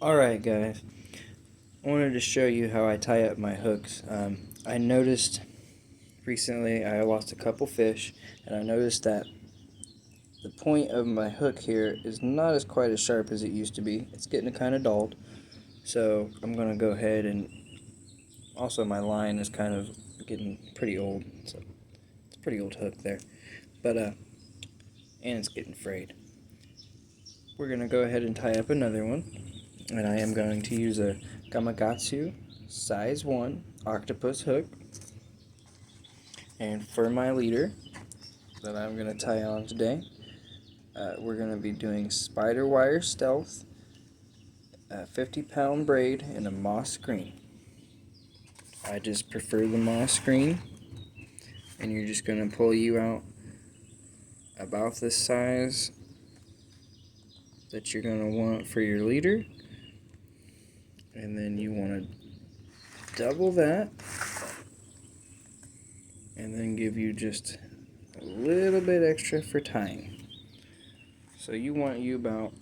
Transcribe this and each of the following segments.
Alright guys, I wanted to show you how I tie up my hooks. I noticed recently I lost a couple fish, and I noticed that the point of my hook here is not as quite as sharp as it used to be. It's getting kind of dulled, so I'm going to go ahead, and also my line is kind of getting pretty old, so it's a pretty old hook there, and it's getting frayed. We're going to go ahead and tie up another one, and I am going to use a Gamakatsu size 1 octopus hook. And for my leader that I'm going to tie on today, we're going to be doing spider wire stealth, a 50-pound braid, and a moss green. I just prefer the moss green, and you're just going to pull you out about the size that you're going to want for your leader, and then you want to double that, and then give you just a little bit extra for tying. So you want you about,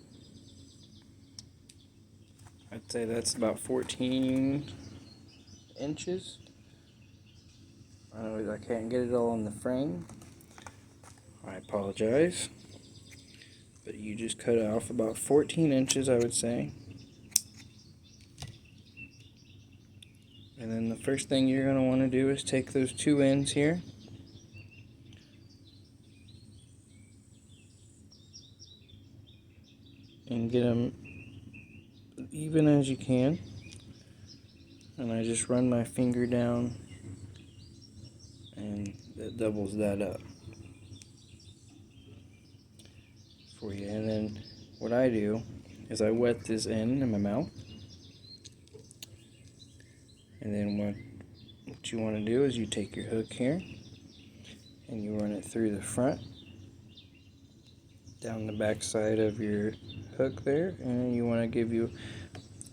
I'd say that's about 14 inches. I can't get it all in the frame. I apologize. But you just cut off about 14 inches, I would say. And then the first thing you're going to want to do is take those two ends here and get them even as you can. And I just run my finger down, and that doubles that up for you. And then what I do is I wet this end in my mouth, and then what you want to do is you take your hook here and you run it through the front, down the back side of your hook there, and you want to give you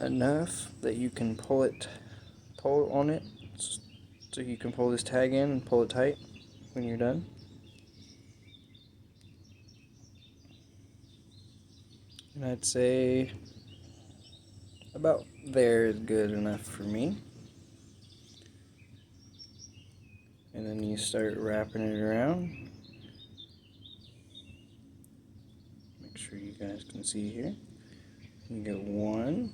enough that you can pull on it, so you can pull this tag in and pull it tight when you're done. And I'd say about there is good enough for me. And then you start wrapping it around. Make sure you guys can see here. You get one.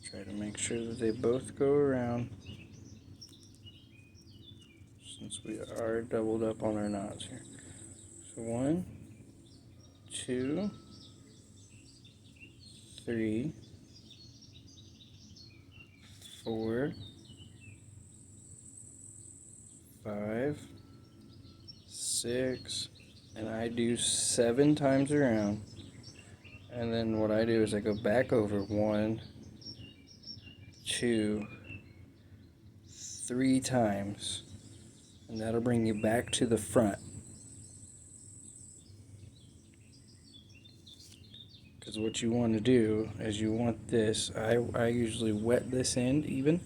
Try to make sure that they both go around, since we are doubled up on our knots here. So 1, 2, 3, 4, 5, 6, and I do 7 times around. And then what I do is I go back over 1, 2, 3 times, and that'll bring you back to the front. Because what you want to do is you want this, I usually wet this end even,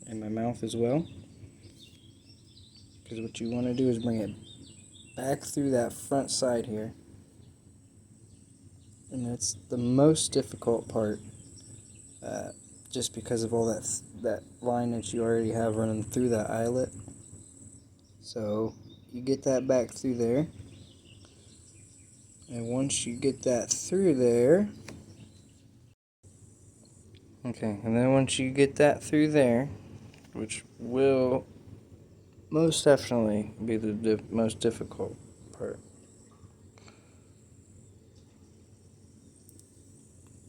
in my mouth as well. Because what you want to do is bring it back through that front side here. And that's the most difficult part, just because of all that line that you already have running through that eyelet. So you get that back through there, and once you get that through there, and then once you get that through there, which will most definitely be the most difficult part,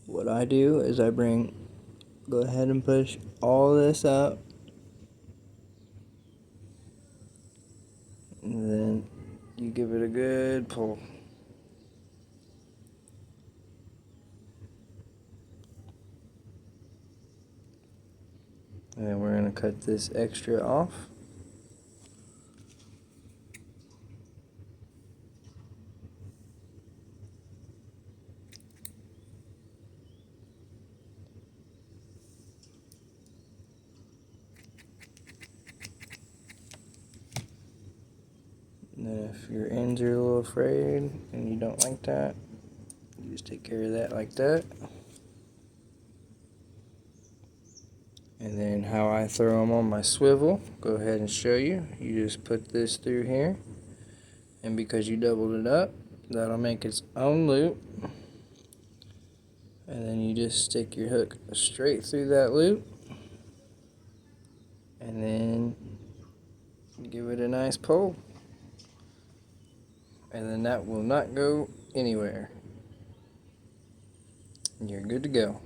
what I do is go ahead and push all this up, and then you give it a good pull. And then we're going to cut this extra off. And then if your ends are a little frayed and you don't like that, just take care of that like that. And then how I throw them on my swivel, go ahead and show you. You just put this through here, and because you doubled it up, that'll make its own loop. And then you just stick your hook straight through that loop, and then give it a nice pull, and then that will not go anywhere. You're good to go.